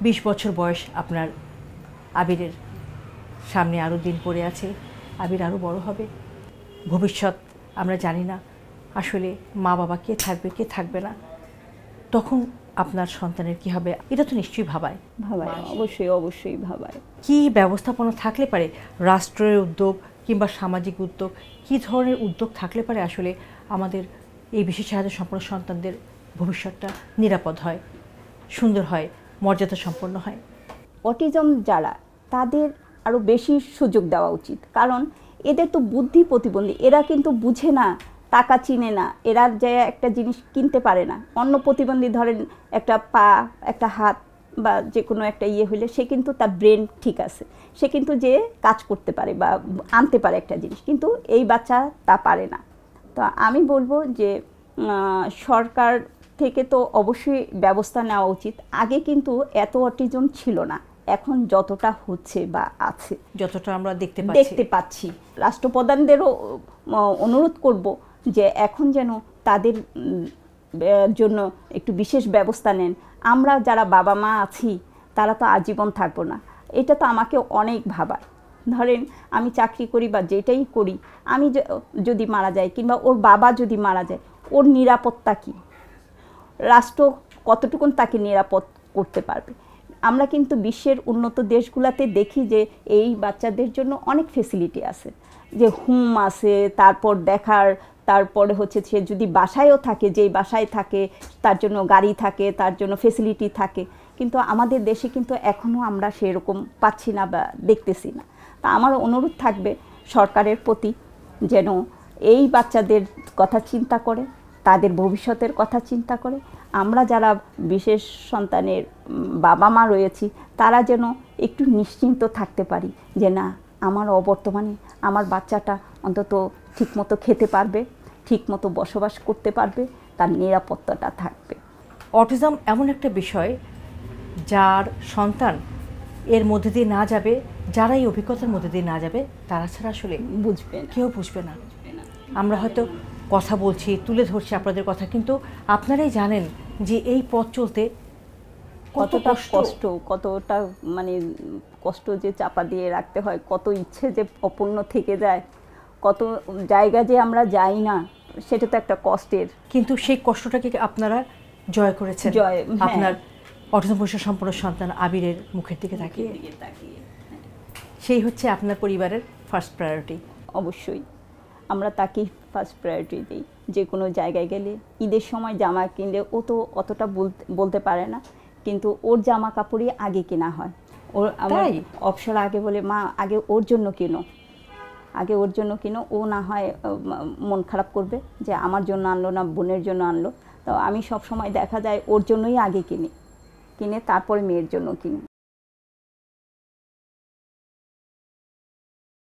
20 বছর বয়স আপনার আবিরের, সামনে আরও দিন পড়ে আছে, আবির আরও বড় হবে, ভবিষ্যৎ আমরা জানি না আসলে মা বাবা কে থাকবে কে থাকবে না, তখন আপনার সন্তানের কি হবে, এটা তো নিশ্চয়ই ভাবায়। অবশ্যই অবশ্যই ভাবায়। কি ব্যবস্থাপনা থাকলে পারে, রাষ্ট্রের উদ্যোগ কিংবা সামাজিক উদ্যোগ, কি ধরনের উদ্যোগ থাকলে পারে আসলে আমাদের এই বিশেষ চাহিদা সম্পন্ন সন্তানদের ভবিষ্যৎটা নিরাপদ হয়, সুন্দর হয়, মর্যাদা সম্পন্ন হয়? অটিজম যারা, তাদের আরও বেশি সুযোগ দেওয়া উচিত, কারণ এদের তো বুদ্ধি প্রতিবন্ধী, এরা কিন্তু বুঝে না, টাকা চিনে না, এরা যে একটা জিনিস কিনতে পারে না। অন্য প্রতিবন্ধী ধরেন একটা পা, একটা হাত বা যে কোনো একটা হইলে সে কিন্তু তার ব্রেন ঠিক আছে, সে কিন্তু যে কাজ করতে পারে বা আনতে পারে একটা জিনিস, কিন্তু এই বাচ্চা তা পারে না। তো আমি বলবো যে সরকার থেকে তো অবশ্যই ব্যবস্থা নেওয়া উচিত। আগে কিন্তু এত অটিজম ছিল না, এখন যতটা হচ্ছে বা আছে, যতটা আমরা দেখতে পাচ্ছি, রাষ্ট্রপ্রধানদেরও অনুরোধ করব যে এখন যেন তাদের জন্য একটু বিশেষ ব্যবস্থা নেন। আমরা যারা বাবা মা আছি তারা তো আজীবন থাকবো না, এটা তো আমাকে অনেক ভাবায়। ধরেন আমি চাকরি করি বা যেটাই করি, আমি যদি মারা যাই কিংবা ওর বাবা যদি মারা যায়, ওর নিরাপত্তা কী, রাষ্ট্র কতটুকুন তাকে নিরাপদ করতে পারবে? আমরা কিন্তু বিশ্বের উন্নত দেশগুলোতে দেখি যে এই বাচ্চাদের জন্য অনেক ফেসিলিটি আছে, যে হোম আছে, তারপর দেখার, তারপরে হচ্ছে সে যদি বাসায়ও থাকে, যেই বাসায় থাকে তার জন্য গাড়ি থাকে, তার জন্য ফেসিলিটি থাকে, কিন্তু আমাদের দেশে কিন্তু এখনও আমরা সেরকম পাচ্ছি না বা দেখতেছি না। তা আমার অনুরোধ থাকবে সরকারের প্রতি যেন এই বাচ্চাদের কথা চিন্তা করে, তাদের ভবিষ্যতের কথা চিন্তা করে। আমরা যারা বিশেষ সন্তানের বাবা মা রয়েছি তারা যেন একটু নিশ্চিন্ত থাকতে পারি যে না, আমার অবর্তমানে আমার বাচ্চাটা অন্তত ঠিকমতো খেতে পারবে, ঠিকমতো বসবাস করতে পারবে, তার নিরাপত্তাটা থাকবে। অটিজম এমন একটা বিষয় যার সন্তান এর মধ্যে দিয়ে না যাবে, যারা এই অভিজ্ঞতার মধ্যে দিয়ে না যাবে তারা ছাড়া আসলে বুঝবে না, কেউ বুঝবে না। আমরা হয়তো কথা বলছি, তুলে ধরছি আপনাদের কথা, কিন্তু আপনারাই জানেন যে এই পথ চলতে কতটা কষ্ট, কতটা মানে কষ্ট যে চাপা দিয়ে রাখতে হয়, কত ইচ্ছে যে অপূর্ণ থেকে যায়, কত জায়গা যে আমরা যাই না, সেটা তো একটা কষ্টের। কিন্তু সেই কষ্টটাকে আপনারা জয় করেছেন, আপনার অটিজম বৈশিষ্ট্য সম্পন্ন সন্তান আবিরের মুখের দিকে তাকিয়ে। সেই হচ্ছে আপনার পরিবারের ফার্স্ট প্রায়োরিটি। অবশ্যই আমরা তাকেই ফার্স্ট প্রায়োরিটি দিই। যে কোনো জায়গায় গেলে, ঈদের সময় জামা কিনলে ও তো অতটা বলতে পারে না, কিন্তু ওর জামা কাপড়ই আগে কেনা হয়। ওর আমার অপসর আগে বলে, মা আগে ওর জন্য কিনো, আগে ওর জন্য কিনো, ও না হয় মন খারাপ করবে যে আমার জন্য আনলো না, বোনের জন্য আনলো। তো আমি সব সময় দেখা যায় ওর জন্যই আগে কিনে তারপরে মেয়ের জন্য কিনি।